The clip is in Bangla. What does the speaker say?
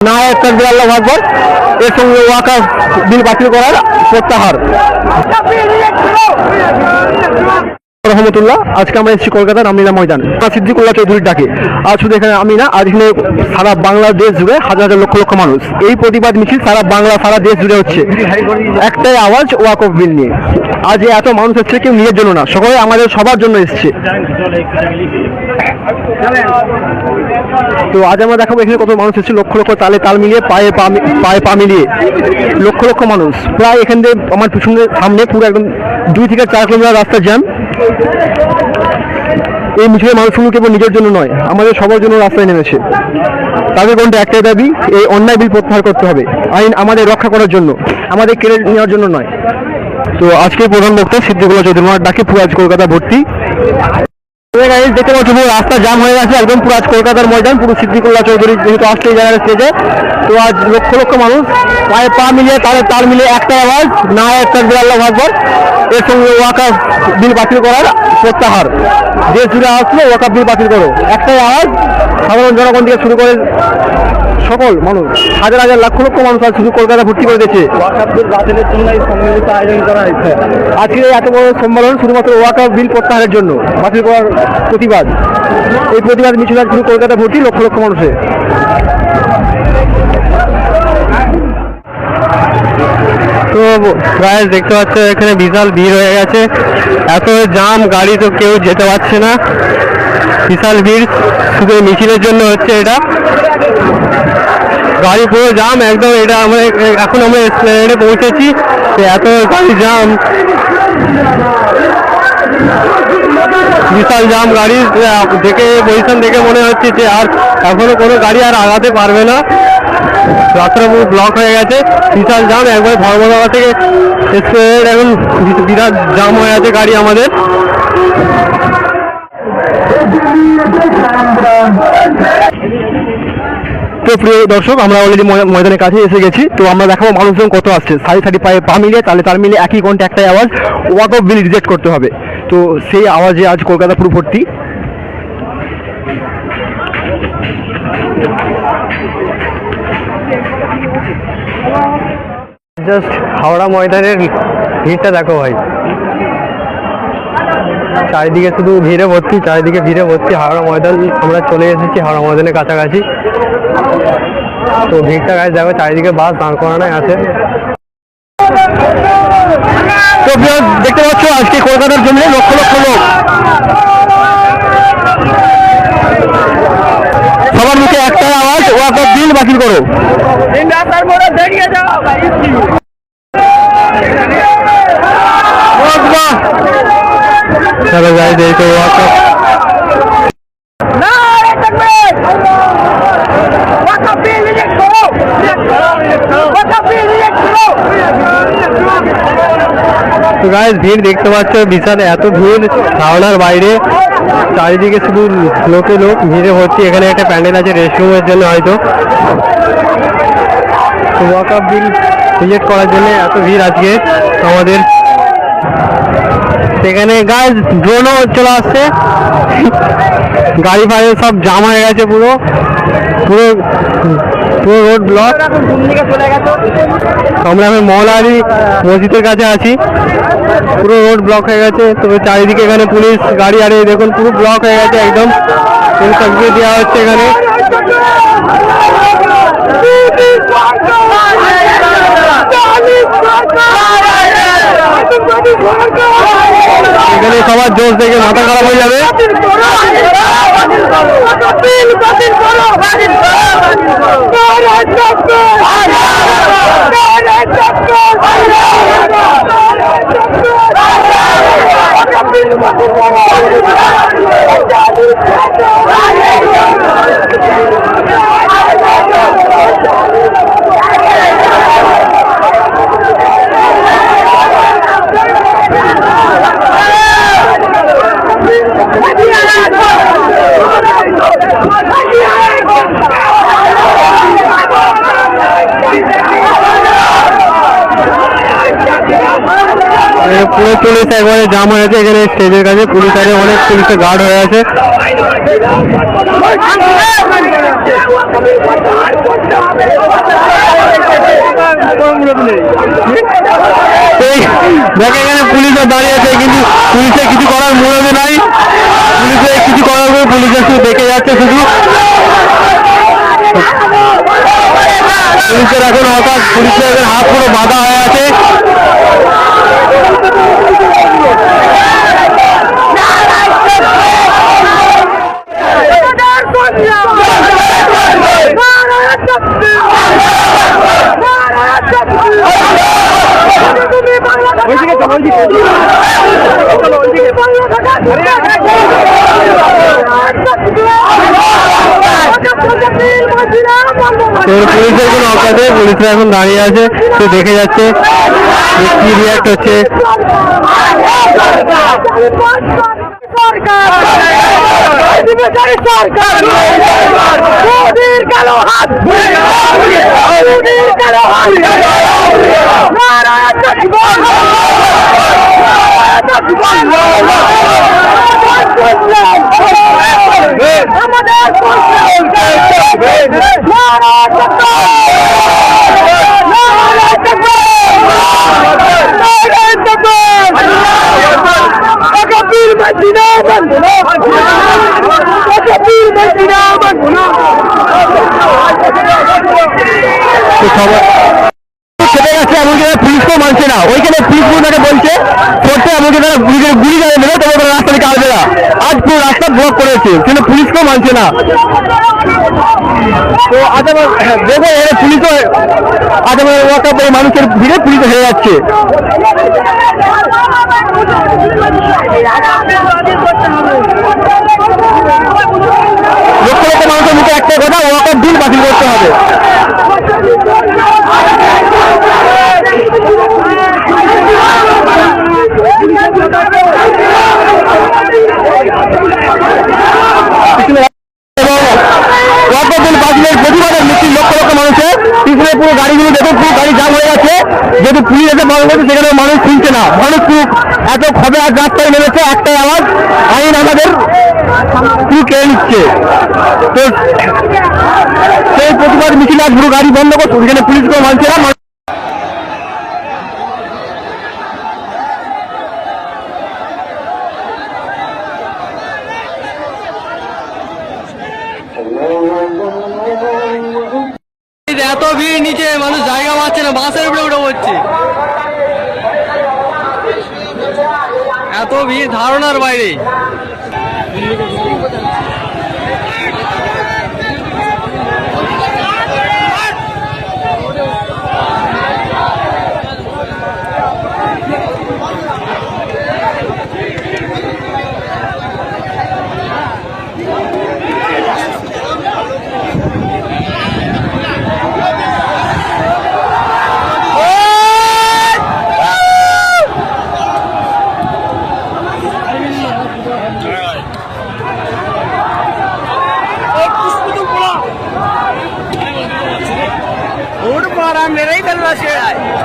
না তাকবীর আল্লাহু আকবার, এর সঙ্গে ওয়াকফ বিল বাতিল করার প্রত্যাহার। রহমতুল্লাহ, আজকে আমরা এসেছি কলকাতার রামলীলা ময়দান সিদ্দিকুল্লাহ চৌধুরীর ডাকে। আর শুধু এখানে আমি না, আজ এখানে সারা বাংলাদেশ জুড়ে হাজার হাজার লক্ষ লক্ষ মানুষ এই প্রতিবাদ মিছিল সারা বাংলা সারা দেশ জুড়ে হচ্ছে একটাই আওয়াজ, ওয়াকফ বিল নিয়ে। আজ এত মানুষ হচ্ছে কেউ নিজের জন্য না, সকলে আমাদের সবার জন্য এসছে। তো আজ আমরা দেখাবো এখানে কত মানুষ এসেছে, লক্ষ লক্ষ তালে তাল মিলিয়ে পায়ে পা মিলিয়ে লক্ষ লক্ষ মানুষ প্রায় এখান থেকে আমার পিছনে সামনে পুরো একদম 2 থেকে 4 কিলোমিটার রাস্তা জ্যাম। এই মিছিলের মানুষগুলো কেবল নিজের জন্য নয়, আমাদের সবার জন্য রাস্তায় নেমেছে। তাদের কণ্ঠে একটাই দাবি, এই অন্যায় বিল প্রত্যাহার করতে হবে, আইন আমাদের রক্ষা করার জন্য, আমাদের কেড়ে নেওয়ার জন্য নয়। তো আজকে প্রধান বক্তা সিদ্দিকুল্লাহ চৌধুরী ডাকে পুরো আজ কলকাতা ভর্তি। দেখতে পাচ্ছি পুরো রাস্তা জাম হয়ে গেছে একদম, পুরো আজ কলকাতার ময়দান পুরো সিদ্দিকুল্লাহ চৌধুরী যেহেতু আসছে এই জায়গায় স্টেজে। তো আজ লক্ষ লক্ষ মানুষ পায়ে পা মিলিয়ে তাল মিলিয়ে একটা আওয়াজ, না তাকবীর আল্লাহু আকবার, এর সঙ্গে ওয়াকফ বিল বাতিল করার প্রত্যাহার। দেশ জুড়ে আসলো ওয়াকফ বিল বাতিল করো, একটাই আওয়াজ। সাধারণ জনগণ থেকে শুরু করে সকল মানুষ, হাজার হাজার লক্ষ লক্ষ মানুষ আজ শুধু কলকাতা ভর্তি করে দিয়েছে। ওয়াকফ বিল বাতিলের জন্য এই সম্মেলনটা আয়োজন করা হয়েছে। আজকে এত বড় সম্মেলন শুধুমাত্র ওয়াকফ বিল প্রত্যাহারের জন্য, বাতিল করার প্রতিবাদ। এই প্রতিবাদ মিছিল আজ শুধু কলকাতা ভর্তি লক্ষ লক্ষ মানুষের। তো প্রায় দেখতে পাচ্ছ এখানে বিশাল ভিড় হয়ে গেছে, এত জাম, গাড়ি তো কেউ যেতে পারছে না, বিশাল ভিড় শুধু মিছিলের জন্য হচ্ছে এটা। গাড়ি পুরো জাম একদম, এটা আমরা এখন আমরা এসপ্লেনেডে পৌঁছেছি, এত গাড়ি জাম, বিশাল জাম গাড়ি দেখে পজিশন দেখে মনে হচ্ছে যে আর এখনো কোনো গাড়ি আর আগাতে পারবে না, রাস্তাটা পুরো ব্লক হয়ে গেছে, বিশাল জাম একবার ধর্মতলা থেকে এসপ্লেনেড এখন বিরাট জাম হয়ে আছে গাড়ি আমাদের। তো প্রিয় দর্শক, আমরা অলরেডি ময়দানের কাছে এসে গেছি। তো আমরা দেখাবো মানুষজন কত আসছে, সারি পায়ে পা মিলিয়ে তাল মিলিয়ে একই কণ্ঠে একটাই আওয়াজ, ওয়াকফ বিল রিজেক্ট করতে হবে। তো সেই আওয়াজে আজ কলকাতা পুরো ভর্তি। জাস্ট হাওড়া ময়দানের ভিড়টা দেখো ভাই, চারিদিকে শুধু ভিড়ে ভর্তি, চারিদিকে ভিড়ে ভর্তি। হাওড়া ময়দান আমরা চলে এসেছি, হাওড়া ময়দানের কাছাকাছি। তো ভিড়টা গাছ দেখো, চারিদিকে বাস দাঁড় করানোই আছে। তো দেখতে পাচ্ছ আজকে কলকাতার জন্য লক্ষ লক্ষ লোক, সবার মুখে একটাই আওয়াজ, ওয়াকফ বিল বাতিল করো। চলো যাই দেখো ওয়াকফ তো গাইস ভিড় দেখতে পাচ্ছ বিশাল, এত ভিড় হাওড়ার বাইরে, চারিদিকে শুধু লোকে লোক, ভিড়ে ভর্তি। এখানে একটা প্যান্ডেল আছে রেস্টরুমের জন্য হয়তো, ওয়াকফ বিল রিজেক্ট করার জন্য এত ভিড় আজকে আমাদের। সেখানে গাইস ড্রোনও চলে আসছে, গাড়ি ফাড়ি সব জাম হয়ে গেছে, পুরো পুরো পুরো রোড ব্লক। আমরা এখন মৌলালি মসজিদের কাছে আছি, পুরো রোড ব্লক হয়ে গেছে। তবে চারিদিকে এখানে পুলিশ গাড়ি, আরে দেখুন পুরো ব্লক হয়ে গেছে একদম, সবকিছু দেওয়া হচ্ছে এখানে। এখানে সবার জোশ দেখে মাথা খারাপ হয়ে যাবে। পুরো পুলিশ একবারে জাম হয়ে আছে এখানে স্টেজের কাছে। পুলিশ আরে অনেক পুলিশের গার্ড হয়ে আছে। দেখে এখানে পুলিশও দাঁড়িয়ে আছে, কিন্তু পুলিশের কিছু করার মুরবে নাই। পুলিশের কিছু করার পরে পুলিশের শুধু দেখে যাচ্ছে শুধু। পুলিশের এখন হঠাৎ পুলিশের এখন হাত পুরো বাঁধা হয়ে আছে। পুলিশের কোনো অকাজে পুলিশরা এখন দাঁড়িয়ে আছে, তো দেখে যাচ্ছে কি রিয়াক্ট হচ্ছে। পুলিশকেও মানছে না, ওইখানে পুলিশ তাকে বলছে করতে, এমনকি তারা গুলি গাড়ি নেবে, তবে তারা রাস্তা থেকে আসবে না। আজ পুরো রাস্তা ব্লক করেছে, কিন্তু পুলিশকেও মানছে না। তো আজ আমার দেখো এখানে পুলিশও আজ আমার মানুষের ভিড়ে পুলিশ হেরে যাচ্ছে। লক্ষ লক্ষ মানুষের মুখে একটাই কথা, ওয়াকআপ বিল বাতিল করতে হবে। প্রতিবাদের মিছিল লক্ষ লক্ষ মানুষের পিছনে পুরো গাড়িগুলো দেখো, পুরো গাড়ি জাম হয়ে গেছে। যেহেতু পুলিশ এসে বন্ধ করছে, সেখানে মানুষ শুনছে না। মানুষ খুব এত খবর আজ রাস্তায় নেমেছে, একটাই আওয়াজ, আইন আমাদের পুরো কেড়ে নিচ্ছে। তো সেই প্রতিবাদ মিছিল আজ পুরো গাড়ি বন্ধ করছে, সেখানে পুলিশকেও মানছে না। এত ভিড়, নিচে মানুষ জায়গা পাচ্ছে না, বাসের উপরে উঠে পড়ছে। এত ভিড় ধারণার বাইরে। मेरा ही गलना शेर है।